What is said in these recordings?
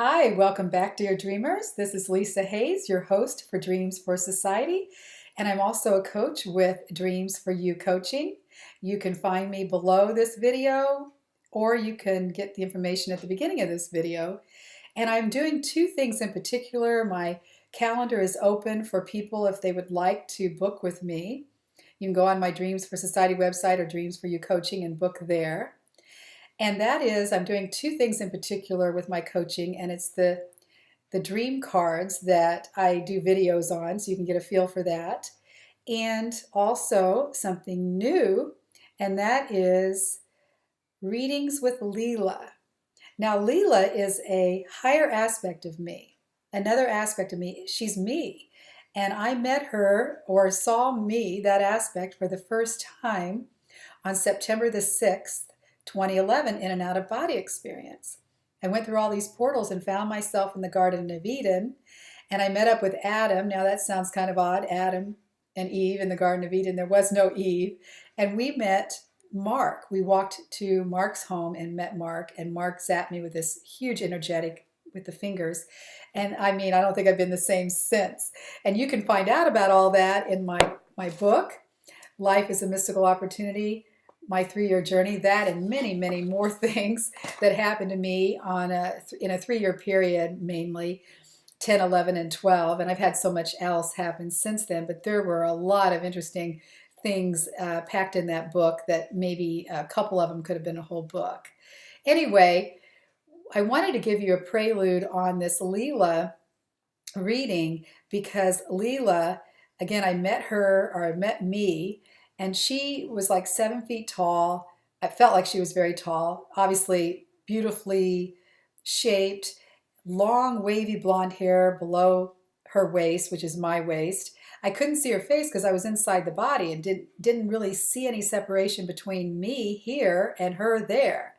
Hi, welcome back, dear dreamers. This is Lisa Hayes, your host for Dreams for Society, and I'm also a coach with Dreams for You Coaching. You can find me below this video, or you can get the information at the beginning of this video. And I'm doing two things in particular. My calendar is open for people if they would like to book with me. You can go on my Dreams for Society website or Dreams for You Coaching and book there. And that is, I'm doing two things in particular with my coaching, and it's the dream cards that I do videos on, so you can get a feel for that. And also something new, and that is readings with Lila. Now, Lila is a higher aspect of me, another aspect of me. She's me. And I met her or saw me, that aspect, for the first time on September the 6th, 2011, in an out-of-body experience. I went through all these portals and found myself in the Garden of Eden, and I met up with Adam. Now that sounds kind of odd, Adam and Eve in the Garden of Eden. There was no Eve. And we met Mark. We walked to Mark's home and met Mark, and Mark zapped me with this huge energetic with the fingers. And I mean, I don't think I've been the same since. And you can find out about all that in my book, Life is a Mystical Opportunity, my 3-year journey, that and many, many more things that happened to me in a 3-year period, mainly 10, 11, and 12. And I've had so much else happen since then, but there were a lot of interesting things packed in that book that maybe a couple of them could have been a whole book. Anyway, I wanted to give you a prelude on this Lila reading because Lila, again, I met me, and she was like 7 feet tall. I felt like she was very tall, obviously beautifully shaped, long wavy blonde hair below her waist, which is my waist. I couldn't see her face because I was inside the body and didn't really see any separation between me here and her there.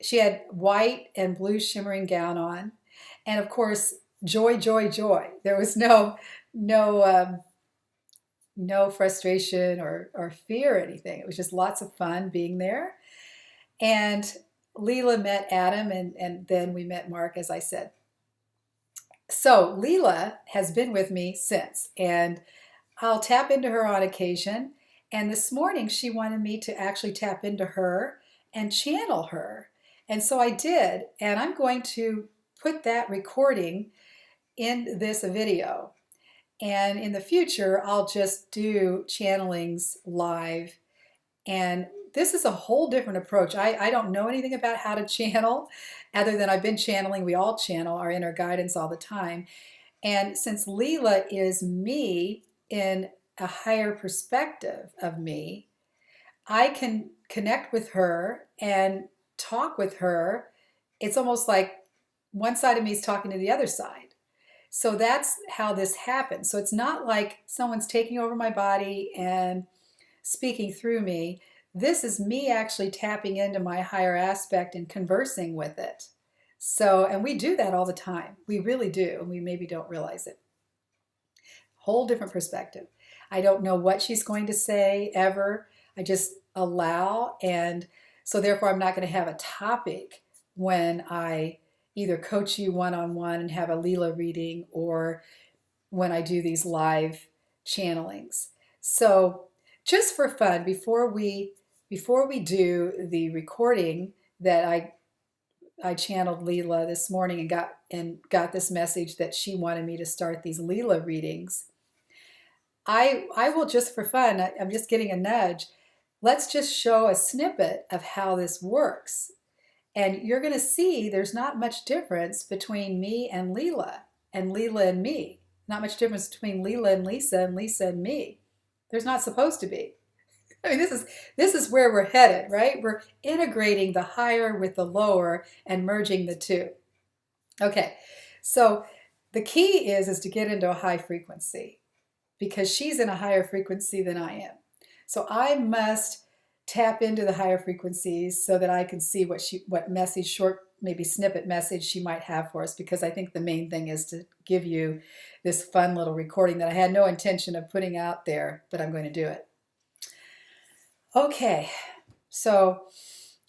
She had white and blue shimmering gown on, and of course, joy, joy, joy. There was no frustration or fear or anything. It was just lots of fun being there. And Lila met Adam, and then we met Mark, as I said. So Lila has been with me since, and I'll tap into her on occasion. And this morning she wanted me to actually tap into her and channel her. And so I did, and I'm going to put that recording in this video. And in the future, I'll just do channelings live. And this is a whole different approach. I don't know anything about how to channel other than I've been channeling. We all channel our inner guidance all the time. And since Lila is me in a higher perspective of me, I can connect with her and talk with her. It's almost like one side of me is talking to the other side. So that's how this happens. So it's not like someone's taking over my body and speaking through me. This is me actually tapping into my higher aspect and conversing with it. So, and we do that all the time. We really do. And we maybe don't realize it. Whole different perspective. I don't know what she's going to say ever. I just allow. And so therefore I'm not going to have a topic when I either coach you one-on-one and have a Lila reading, or when I do these live channelings. So just for fun, before we do the recording that I channeled Lila this morning and got this message that she wanted me to start these Lila readings, I will, just for fun, I'm just getting a nudge, let's just show a snippet of how this works. And you're going to see there's not much difference between me and Lila and me. Not much difference between Lila and Lisa and me. There's not supposed to be. I mean, this is where we're headed, right? We're integrating the higher with the lower and merging the two. Okay, so the key is to get into a high frequency, because she's in a higher frequency than I am. So I must tap into the higher frequencies so that I can see what message, short, maybe snippet message she might have for us, because I think the main thing is to give you this fun little recording that I had no intention of putting out there, but I'm going to do it. Okay, so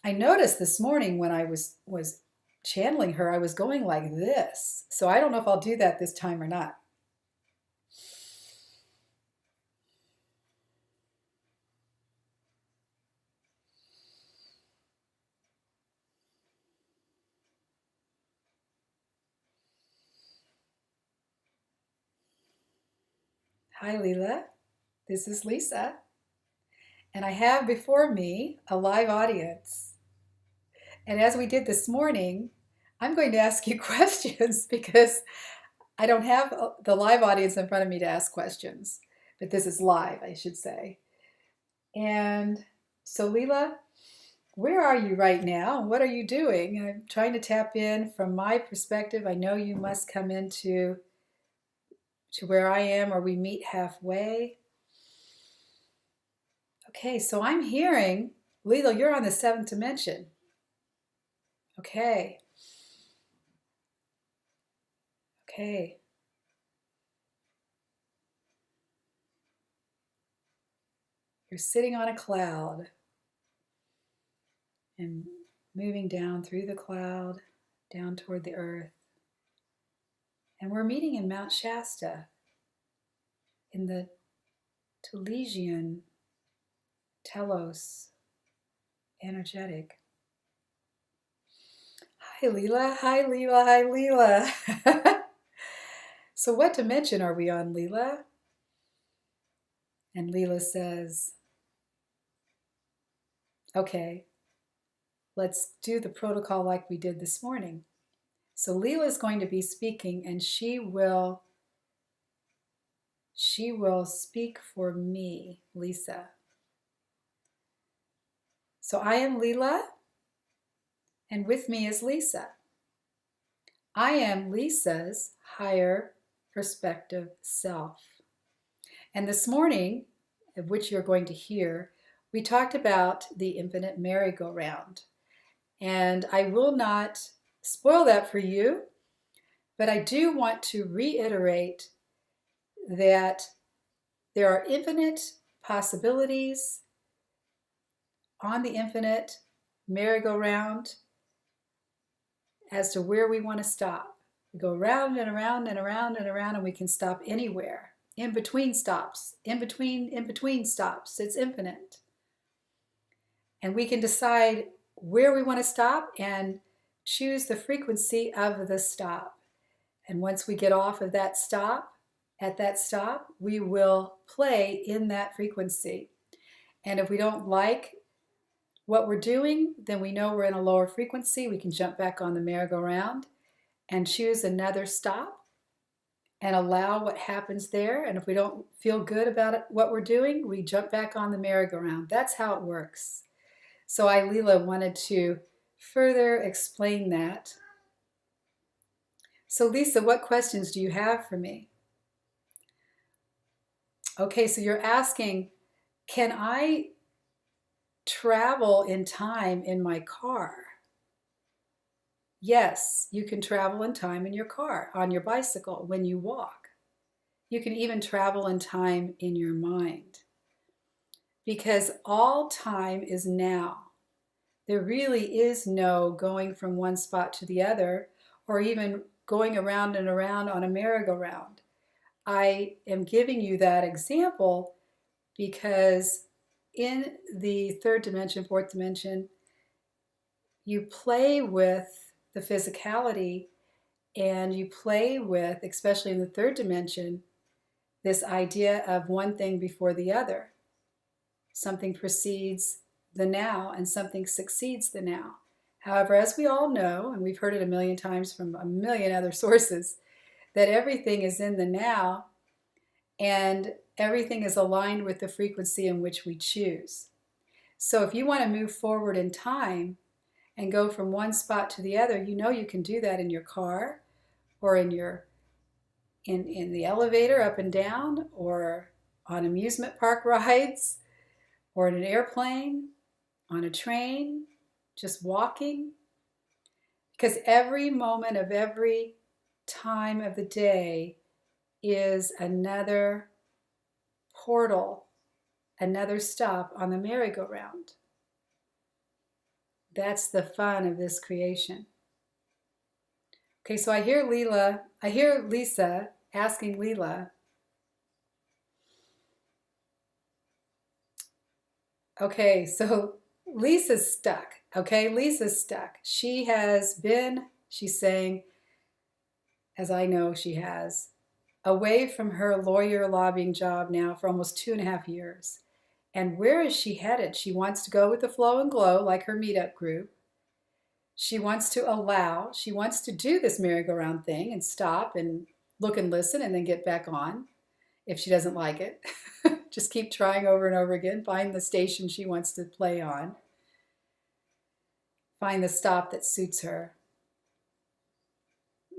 I noticed this morning when I was channeling her, I was going like this. So I don't know if I'll do that this time or not. Hi, Lila. This is Lisa. And I have before me a live audience. And as we did this morning, I'm going to ask you questions because I don't have the live audience in front of me to ask questions. But this is live, I should say. And so, Lila, where are you right now? What are you doing? I'm trying to tap in from my perspective. I know you must come into to where I am, or we meet halfway. Okay, so I'm hearing, Lila, you're on the seventh dimension. Okay. Okay. You're sitting on a cloud and moving down through the cloud, down toward the earth. And we're meeting in Mount Shasta, in the Telesian, Telos, energetic. Hi, Lila. Hi, Lila. Hi, Lila. So what dimension are we on, Lila? And Lila says, okay, let's do the protocol like we did this morning. So Lila is going to be speaking, and she will speak for me, Lisa. So I am Lila, and with me is Lisa. I am Lisa's higher perspective self. And this morning, of which you're going to hear, we talked about the infinite merry-go-round. And I will not spoil that for you, but I do want to reiterate that there are infinite possibilities on the infinite merry-go-round as to where we want to stop. We go round and around and around and around, and we can stop anywhere. In between stops, in between stops. It's infinite. And we can decide where we want to stop and choose the frequency of the stop. And once we get off of that stop, at that stop, we will play in that frequency. And if we don't like what we're doing, then we know we're in a lower frequency. We can jump back on the merry-go-round and choose another stop and allow what happens there. And if we don't feel good about it, what we're doing, we jump back on the merry-go-round. That's how it works. So I, Lila, wanted to further explain that. So Lisa, what questions do you have for me? Okay, so you're asking, can I travel in time in my car? Yes, you can travel in time in your car, on your bicycle, when you walk. You can even travel in time in your mind. Because all time is now. There really is no going from one spot to the other, or even going around and around on a merry-go-round. I am giving you that example because in the third dimension, fourth dimension, you play with the physicality, and you play with, especially in the third dimension, this idea of one thing before the other. Something precedes the now and something succeeds the now. However, as we all know, and we've heard it a million times from a million other sources, that everything is in the now and everything is aligned with the frequency in which we choose. So if you want to move forward in time and go from one spot to the other, you know you can do that in your car or in the elevator up and down, or on amusement park rides, or in an airplane, on a train, just walking. Because every moment of every time of the day is another portal, another stop on the merry-go-round. That's the fun of this creation. Okay, so I hear Lisa asking Lila, okay, so Lisa's stuck. Okay, Lisa's stuck. She's saying, as I know she has, away from her lawyer lobbying job now for almost 2.5 years. And where is she headed? She wants to go with the flow and glow like her meetup group. She wants to do this merry-go-round thing and stop and look and listen and then get back on if she doesn't like it. Just keep trying over and over again. Find the station she wants to play on. Find the stop that suits her.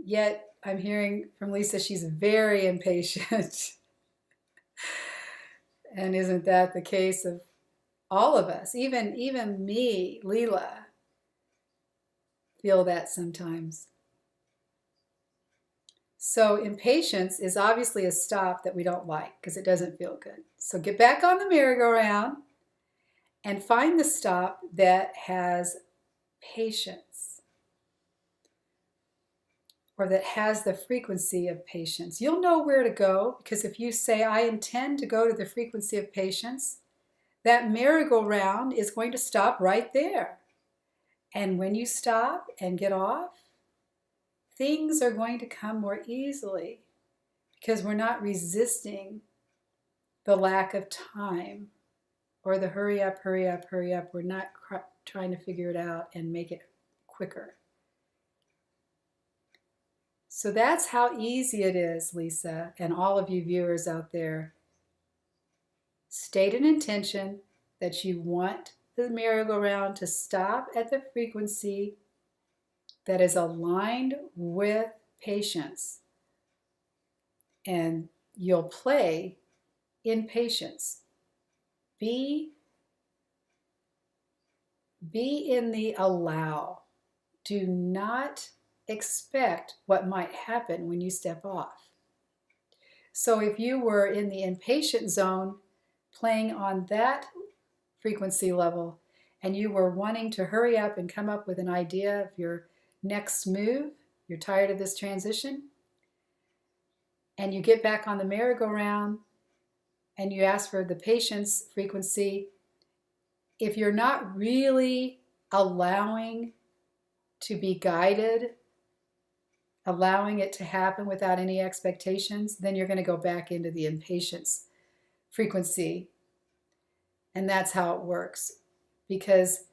Yet I'm hearing from Lisa she's very impatient. And isn't that the case of all of us? Even me, Lila, feel that sometimes. So impatience is obviously a stop that we don't like because it doesn't feel good. So get back on the merry-go-round and find the stop that has patience, or that has the frequency of patience. You'll know where to go, because if you say, I intend to go to the frequency of patience, that merry-go-round is going to stop right there. And when you stop and get off, things are going to come more easily because we're not resisting the lack of time or the hurry up, hurry up, hurry up. We're not trying to figure it out and make it quicker. So that's how easy it is, Lisa, and all of you viewers out there. State an intention that you want the merry-go-round to stop at the frequency that is aligned with patience. And you'll play in patience. Be in the allow. Do not expect what might happen when you step off. So if you were in the impatient zone, playing on that frequency level, and you were wanting to hurry up and come up with an idea of your next move, you're tired of this transition, and you get back on the merry-go-round and you ask for the patience frequency, if you're not really allowing to be guided, allowing it to happen without any expectations, then you're going to go back into the impatience frequency. And that's how it works, because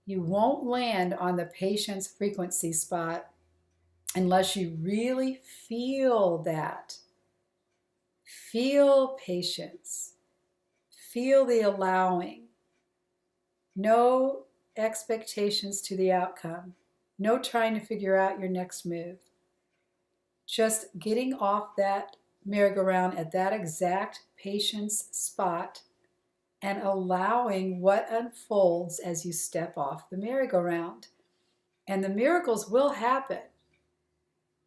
you won't land on the patience frequency spot unless you really feel that. Feel patience. Feel the allowing. No expectations to the outcome. No trying to figure out your next move. Just getting off that merry-go-round at that exact patience spot and allowing what unfolds as you step off the merry-go-round. And the miracles will happen.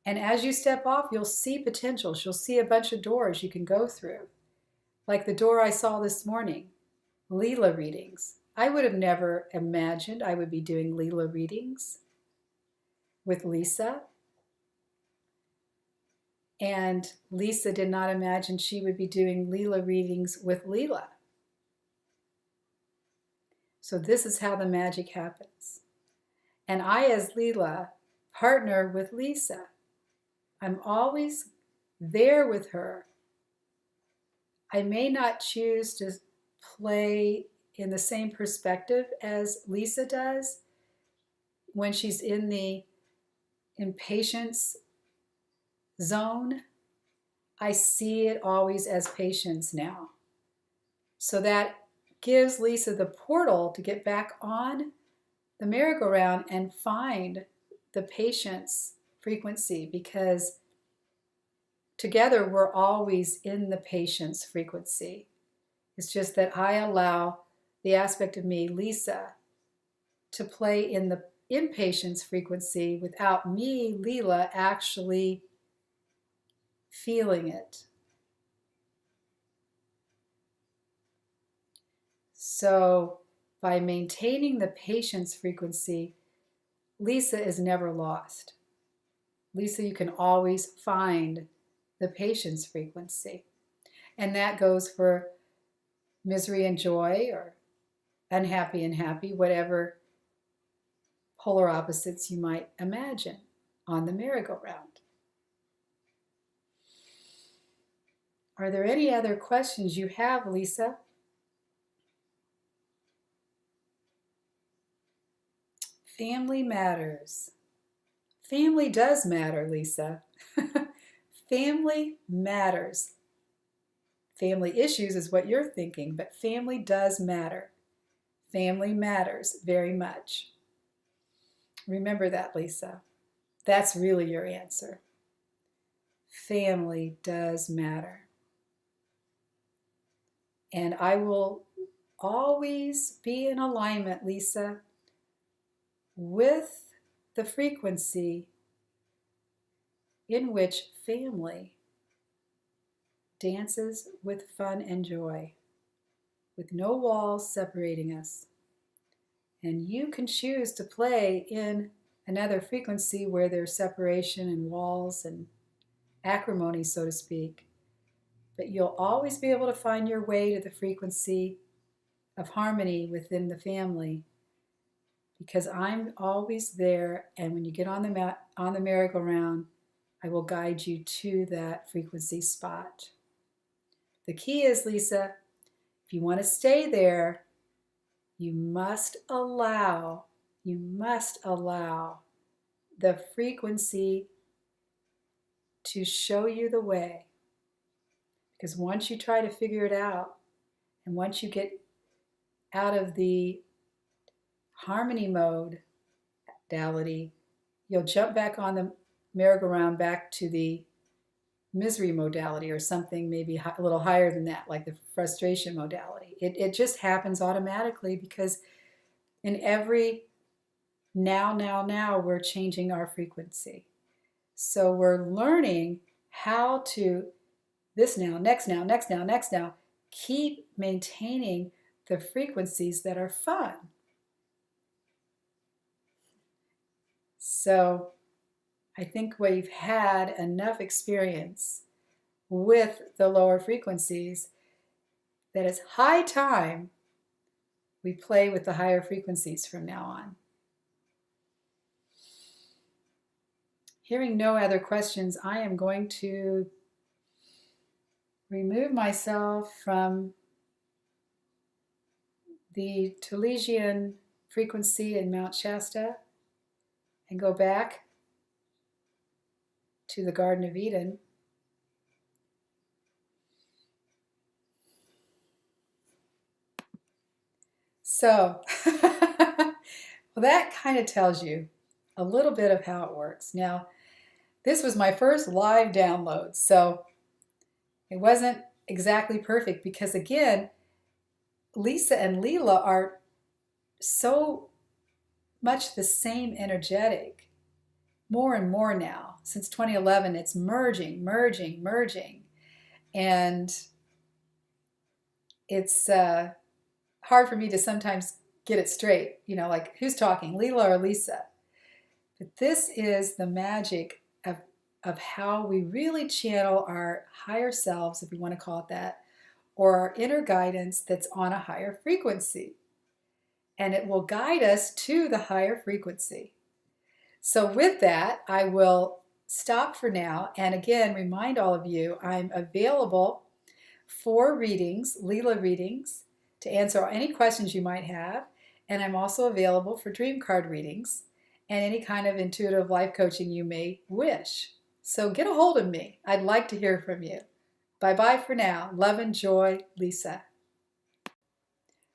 And as you step off, you'll see potentials. You'll see a bunch of doors you can go through. Like the door I saw this morning, Lila readings. I would have never imagined I would be doing Lila readings with Lisa. And Lisa did not imagine she would be doing Lila readings with Lila. So this is how the magic happens. And I, as Lila, partner with Lisa. I'm always there with her. I may not choose to play in the same perspective as Lisa does when she's in the impatience zone. I see it always as patience now. So that gives Lisa the portal to get back on the merry-go-round and find the patience frequency, because together we're always in the patience frequency. It's just that I allow the aspect of me, Lisa, to play in the impatience frequency without me, Lila, actually feeling it. So by maintaining the patience frequency, Lisa is never lost. Lisa, you can always find the patient's frequency. And that goes for misery and joy, or unhappy and happy, whatever polar opposites you might imagine on the merry-go-round. Are there any other questions you have, Lisa? Family matters. Family does matter, Lisa. Family matters. Family issues is what you're thinking, but family does matter. Family matters very much. Remember that, Lisa. That's really your answer. Family does matter. And I will always be in alignment, Lisa, with the frequency in which family dances with fun and joy, with no walls separating us. And you can choose to play in another frequency where there's separation and walls and acrimony, so to speak. But you'll always be able to find your way to the frequency of harmony within the family, because I'm always there. And when you get on the merry-go-round, I will guide you to that frequency spot. The key is, Lisa, if you want to stay there, you must allow the frequency to show you the way. Because once you try to figure it out, and once you get out of the harmony modality, you'll jump back on the merry-go-round back to the misery modality, or something maybe a little higher than that, like the frustration modality. It just happens automatically, because in every now, we're changing our frequency. So we're learning how to this now, next now, next now, next now, keep maintaining the frequencies that are fun. So I think we've had enough experience with the lower frequencies that it's high time we play with the higher frequencies from now on. Hearing no other questions, I am going to remove myself from the Talesian frequency in Mount Shasta and go back to the Garden of Eden. So, well, that kind of tells you a little bit of how it works. Now, this was my first live download, so it wasn't exactly perfect, because again, Lisa and Lila are so much the same energetic, more and more now. Since 2011, it's merging. And it's hard for me to sometimes get it straight, like who's talking, Lila or Lisa? But this is the magic of how we really channel our higher selves, if we want to call it that, or our inner guidance that's on a higher frequency. And it will guide us to the higher frequency. So with that, I will stop for now. And again, remind all of you, I'm available for readings, Lila readings, to answer any questions you might have. And I'm also available for dream card readings and any kind of intuitive life coaching you may wish. So get a hold of me. I'd like to hear from you. Bye-bye for now. Love and joy, Lisa.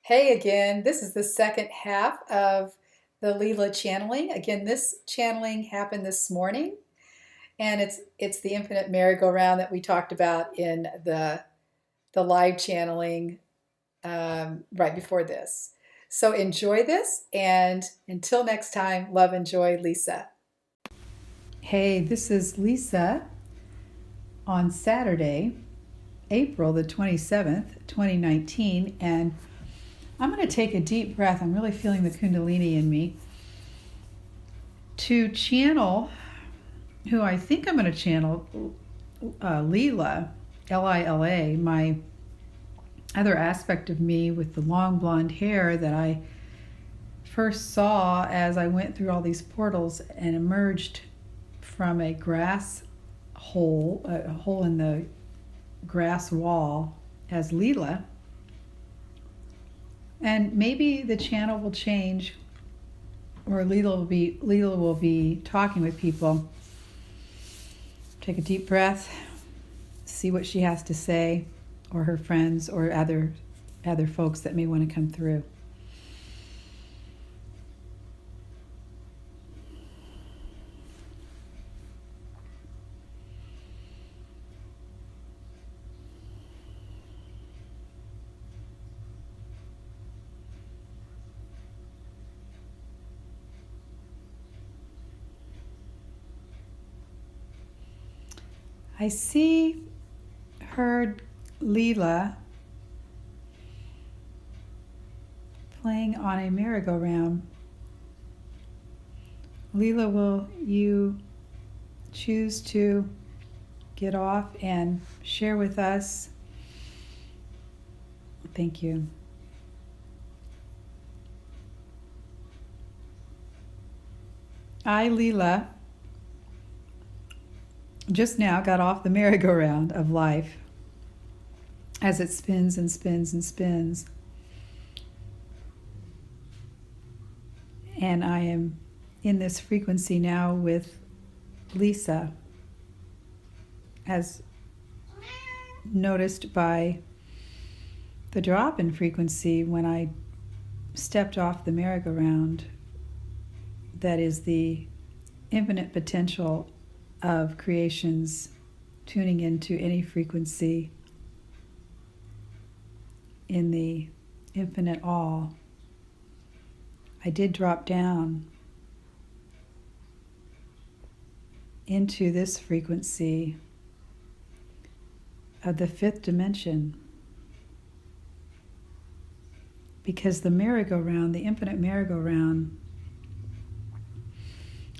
Hey again, this is the second half of the Lila channeling. Again, this channeling happened this morning, and it's the infinite merry-go-round that we talked about in the live channeling right before this. So enjoy this, and until next time, love and joy, Lisa. Hey, this is Lisa on Saturday, April the 27th, 2019, and I'm going to take a deep breath. I'm really feeling the Kundalini in me to channel who I think I'm going to channel, Lila, Lila, my other aspect of me with the long blonde hair that I first saw as I went through all these portals and emerged from a grass hole, a hole in the grass wall as Lila. And maybe the channel will change, or Lila will be talking with people. Take a deep breath, see what she has to say, or her friends, or other folks that may want to come through. I heard Lila playing on a merry-go-round. Lila, will you choose to get off and share with us? Thank you. I, Lila, just now got off the merry-go-round of life as it spins and spins and spins. And I am in this frequency now with Lisa, as noticed by the drop in frequency when I stepped off the merry-go-round. That is the infinite potential of creations tuning into any frequency in the infinite all. I did drop down into this frequency of the fifth dimension, because the merry-go-round, the infinite merry-go-round,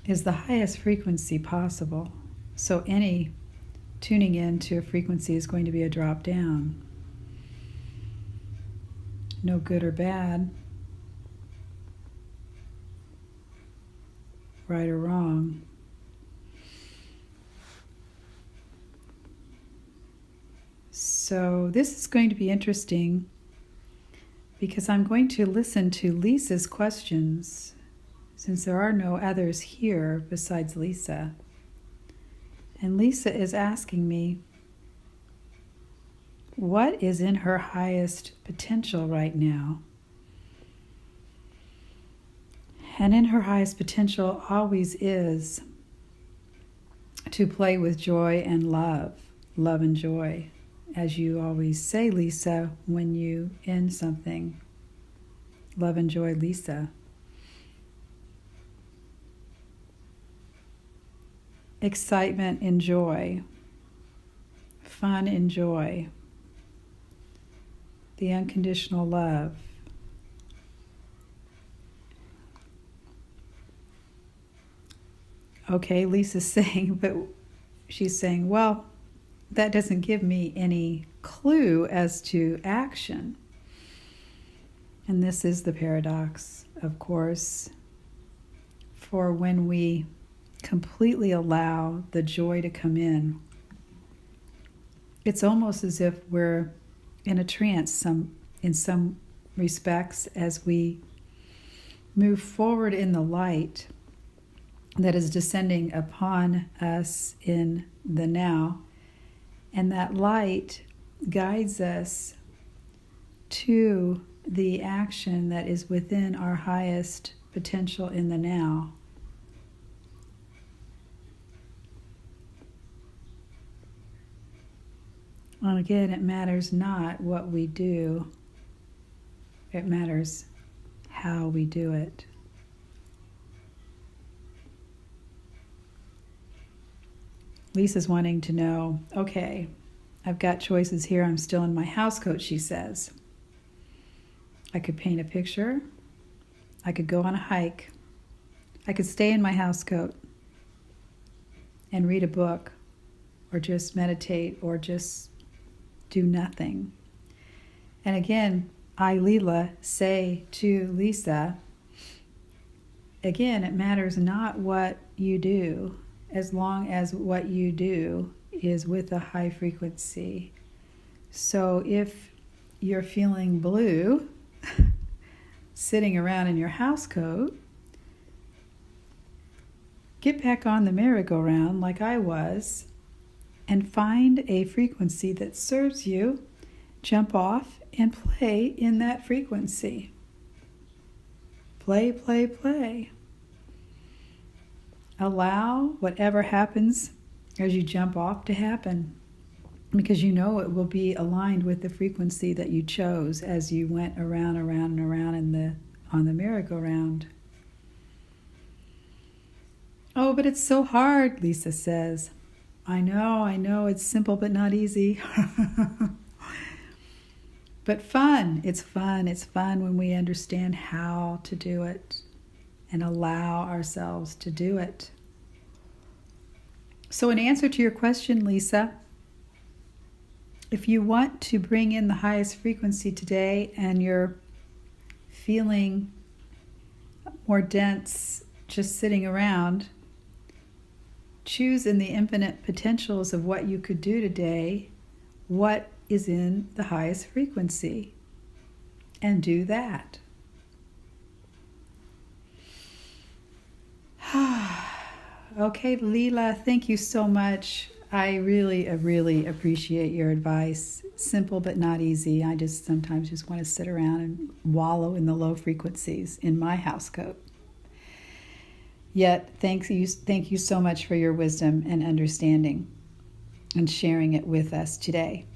is the highest frequency possible. So any tuning into a frequency is going to be a drop down. No good or bad, right or wrong. So this is going to be interesting because I'm going to listen to Lisa's questions, since there are no others here besides Lisa. And Lisa is asking me, what is in her highest potential right now? And in her highest potential always is to play with joy and love and joy. As you always say, Lisa, when you end something, love and joy, Lisa. Excitement and joy, fun and joy, the unconditional love. Okay, Lisa's saying, but she's saying, well, that doesn't give me any clue as to action. And this is the paradox, of course, for when we completely allow the joy to come in, it's almost as if we're in a trance in some respects as we move forward in the light that is descending upon us in the now. And that light guides us to the action that is within our highest potential in the now. And again, it matters not what we do, it matters how we do it. Lisa's wanting to know, okay, I've got choices here. I'm still in my house coat, she says. I could paint a picture. I could go on a hike. I could stay in my house coat. and read a book or just meditate or just do nothing. And again, I, Lila, say to Lisa, again, it matters not what you do, as long as what you do is with a high frequency. So if you're feeling blue, sitting around in your housecoat, get back on the merry-go-round like I was, and find a frequency that serves you. Jump off and play in that frequency. Play, play, play. Allow whatever happens as you jump off to happen, because you know it will be aligned with the frequency that you chose as you went around, around, and around on the merry-go-round. Oh, but it's so hard, Lisa says. I know, it's simple but not easy. But fun. It's fun when we understand how to do it and allow ourselves to do it. So in answer to your question, Lisa, if you want to bring in the highest frequency today and you're feeling more dense just sitting around, choose in the infinite potentials of what you could do today, what is in the highest frequency, and do that. Okay, Lila, thank you so much. I really appreciate your advice. Simple but not easy. I just sometimes just want to sit around and wallow in the low frequencies in my housecoat. Yet, thank you so much for your wisdom and understanding and sharing it with us today.